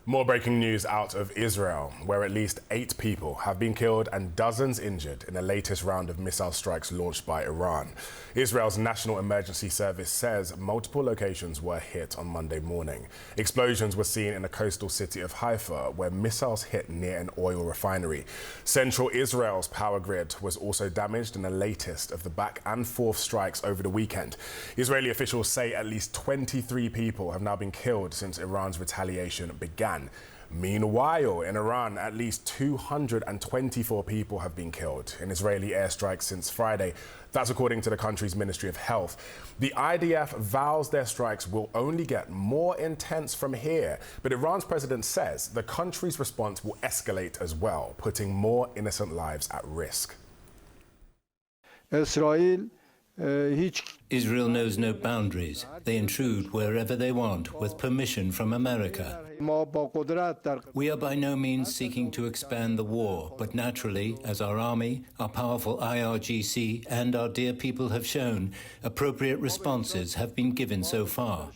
More breaking news out of Israel, where at least 8 people have been killed and dozens injured in the latest round of missile strikes launched by Iran. Israel's National Emergency Service says multiple locations were hit on Monday morning. Explosions were seen in the coastal city of Haifa, where missiles hit near an oil refinery. Central Israel's power grid was also damaged in the latest of the back and forth strikes over the weekend. Israeli officials say at least 23 people have now been killed since Iran's retaliation began. Meanwhile, in Iran, at least 224 people have been killed in Israeli airstrikes since Friday. That's according to the country's Ministry of Health. The IDF vows their strikes will only get more intense from here, but Iran's president says the country's response will escalate as well, putting more innocent lives at risk. Israel knows no boundaries. They intrude wherever they want, with permission from America. We are by no means seeking to expand the war, but naturally, as our army, our powerful IRGC, and our dear people have shown, appropriate responses have been given so far.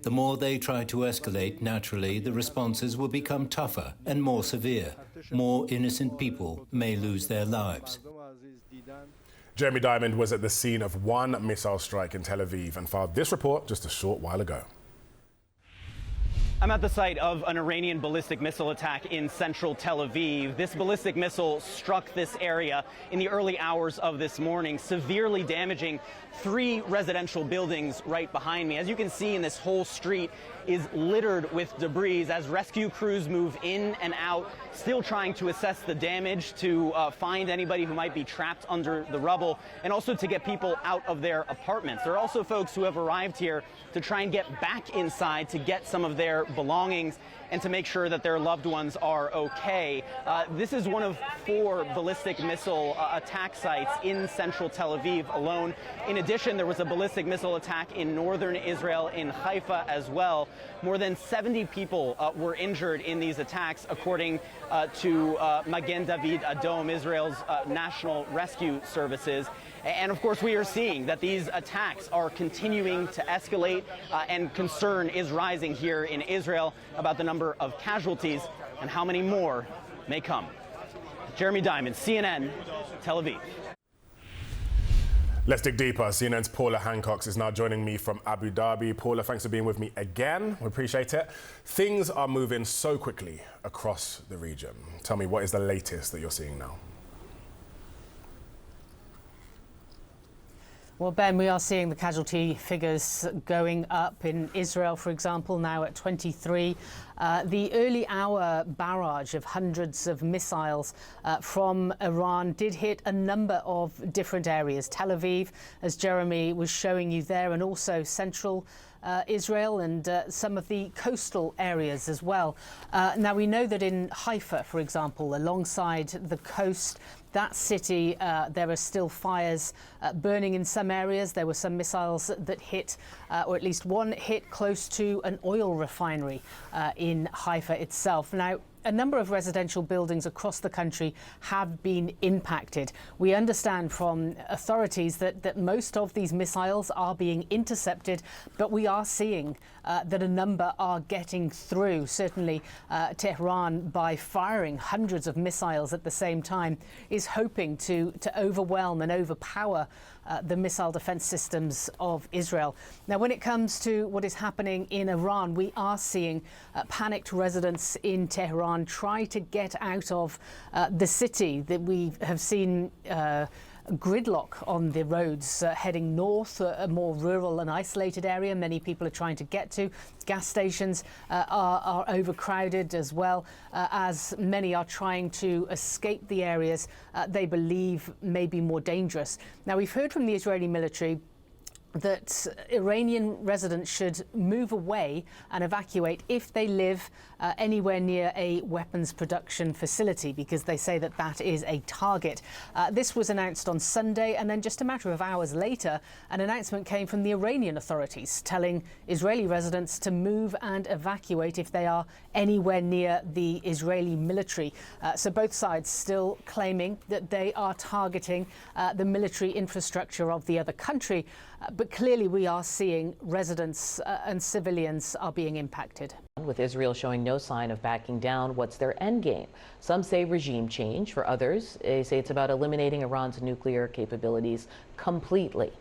The more they try to escalate, naturally, the responses will become tougher and more severe. More innocent people may lose their lives. Jeremy Diamond was at the scene of one missile strike in Tel Aviv and filed this report just a short while ago. I'm at the site of an Iranian ballistic missile attack in central Tel Aviv. This ballistic missile struck this area in the early hours of this morning, severely damaging 3 residential buildings right behind me. As you can see, in this whole street is littered with debris as rescue crews move in and out, still trying to assess the damage, to find anybody who might be trapped under the rubble, and also to get people out of their apartments. There are also folks who have arrived here to try and get back inside to get some of their belongings and to make sure that their loved ones are okay. This is one of 4 ballistic missile attack sites in central Tel Aviv alone. In addition, there was a ballistic missile attack in northern Israel, in Haifa as well. More than 70 people were injured in these attacks, according to Magen David Adom, Israel's national rescue services. And of course, we are seeing that these attacks are continuing to escalate, and concern is rising here in Israel about the number of casualties and how many more may come. Jeremy Diamond, CNN, Tel Aviv. Let's dig deeper. CNN's Paula Hancock is now joining me from Abu Dhabi. Paula, thanks for being with me again. We appreciate it. Things are moving so quickly across the region. Tell me, what is the latest that you're seeing now? Well, Ben, we are seeing the casualty figures going up in Israel, for example, now at 23. The early hour barrage of hundreds of missiles from Iran did hit a number of different areas. Tel Aviv, as Jeremy was showing you there, and also central Israel and some of the coastal areas as well. Now, we know that in Haifa, for example, alongside the coast, that city, there are still fires burning in some areas. There were some missiles that hit, or at least one hit close to an oil refinery in Haifa itself. Now, a number of residential buildings across the country have been impacted. We understand from authorities that most of these missiles are being intercepted, but we are seeing that a number are getting through. Certainly, Tehran, by firing hundreds of missiles at the same time, is hoping to overwhelm and overpower the missile defense systems of Israel. Now, when it comes to what is happening in Iran, we are seeing panicked residents in Tehran try to get out of the city. That we have seen gridlock on the roads heading north, a more rural and isolated area many people are trying to get to. Gas stations are overcrowded as well, as many are trying to escape the areas they believe may be more dangerous. Now, we've heard from the Israeli military that Iranian residents should move away and evacuate if they live anywhere near a weapons production facility, because they say that that is a target. This was announced on Sunday, and then just a matter of hours later, an announcement came from the Iranian authorities telling Israeli residents to move and evacuate if they are anywhere near the Israeli military. So both sides still claiming that they are targeting the military infrastructure of the other country. But clearly we are seeing residents and civilians are being impacted. With Israel showing no sign of backing down, what's their end game? Some say regime change. For others, they say it's about eliminating Iran's nuclear capabilities completely.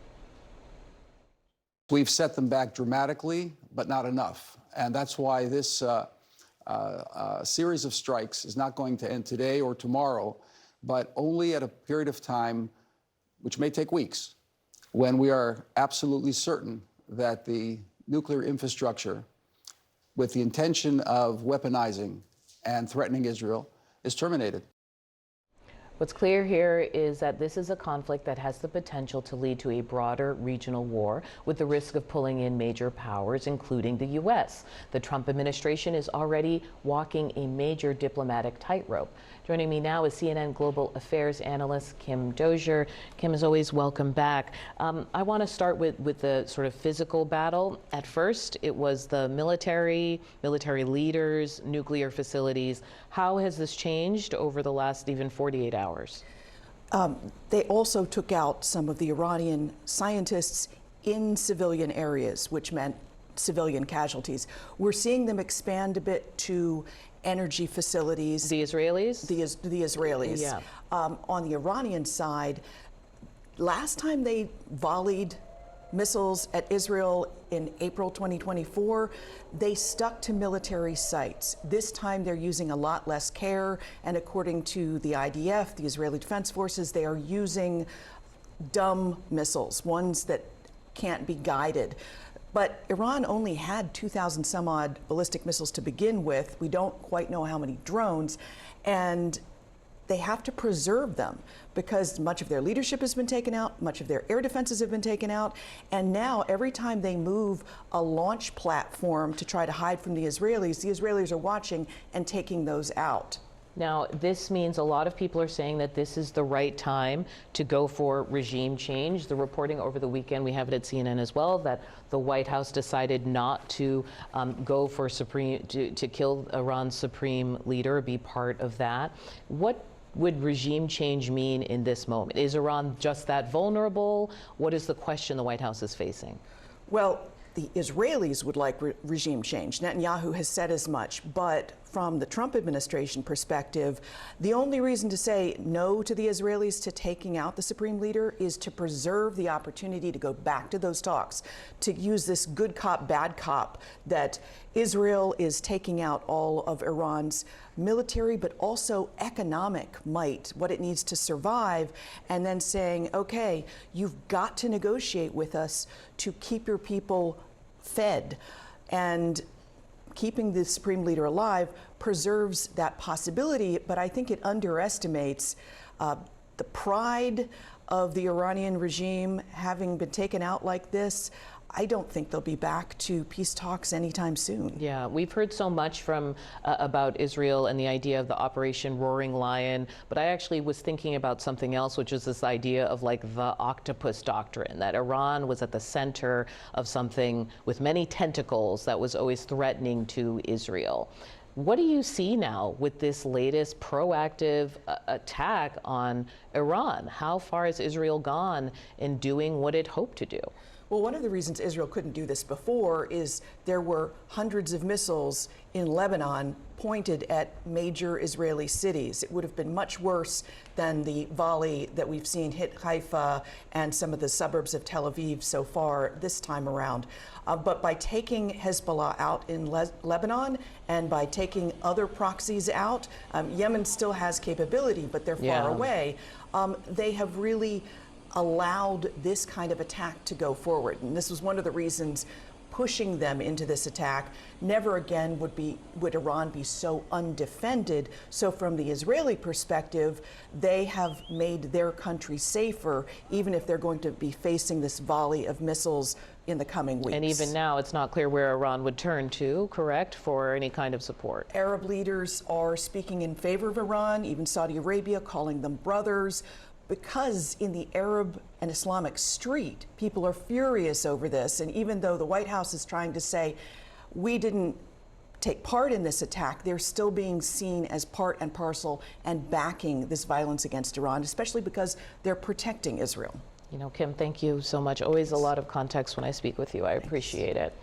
We've set them back dramatically, but not enough. And that's why this series of strikes is not going to end today or tomorrow, but only at a period of time, which may take weeks, when we are absolutely certain that the nuclear infrastructure, with the intention of weaponizing and threatening Israel, is terminated. What's clear here is that this is a conflict that has the potential to lead to a broader regional war with the risk of pulling in major powers, including the U.S. The Trump administration is already walking a major diplomatic tightrope. Joining me now is CNN Global Affairs analyst Kim Dozier. Kim, as always, welcome back. I want to start with the sort of physical battle. At first, it was the military leaders, nuclear facilities. How has this changed over the last even 48 hours? They also took out some of the Iranian scientists in civilian areas, which meant civilian casualties. We're seeing them expand a bit to energy facilities. The Israelis? The Israelis. Yeah. On the Iranian side, last time they volleyed missiles at Israel in April 2024, they stuck to military sites. This time they're using a lot less care, and according to the IDF, the Israeli Defense Forces, they are using dumb missiles, ones that can't be guided. But Iran only had 2,000 some odd ballistic missiles to begin with. We don't quite know how many drones, and they have to preserve them because much of their leadership has been taken out, much of their air defenses have been taken out, and now every time they move a launch platform to try to hide from the Israelis are watching and taking those out. Now, this means a lot of people are saying that this is the right time to go for regime change. The reporting over the weekend, we have it at CNN as well, that the White House decided not to go for to kill Iran's supreme leader, be part of that. What would regime change mean in this moment? Is Iran just that vulnerable? What is the question the White House is facing? Well, the Israelis would like regime change. Netanyahu has said as much, but from the Trump administration perspective, the only reason to say no to the Israelis to taking out the supreme leader is to preserve the opportunity to go back to those talks, to use this good cop, bad cop that Israel is taking out all of Iran's military, but also economic might, what it needs to survive, and then saying, okay, you've got to negotiate with us to keep your people fed. And keeping the supreme leader alive preserves that possibility, but I think it underestimates the pride of the Iranian regime having been taken out like this. I don't think they'll be back to peace talks anytime soon. Yeah, we've heard so much from about Israel and the idea of the Operation Roaring Lion, but I actually was thinking about something else, which is this idea of like the octopus doctrine, that Iran was at the center of something with many tentacles that was always threatening to Israel. What do you see now with this latest proactive attack on Iran? How far has Israel gone in doing what it hoped to do? Well, one of the reasons Israel couldn't do this before is there were hundreds of missiles in Lebanon pointed at major Israeli cities. It would have been much worse than the volley that we've seen hit Haifa and some of the suburbs of Tel Aviv so far this time around. But by taking Hezbollah out in Lebanon and by taking other proxies out, Yemen still has capability, but they're far away. They have really allowed this kind of attack to go forward. And this was one of the reasons pushing them into this attack. Never again would Iran be so undefended. So from the Israeli perspective, they have made their country safer, even if they're going to be facing this volley of missiles in the coming weeks. And even now, it's not clear where Iran would turn to, correct, for any kind of support. Arab leaders are speaking in favor of Iran, even Saudi Arabia calling them brothers, because in the Arab and Islamic street, people are furious over this. And even though the White House is trying to say, we didn't take part in this attack, they're still being seen as part and parcel and backing this violence against Iran, especially because they're protecting Israel. Kim, thank you so much. Always a lot of context when I speak with you. I appreciate it.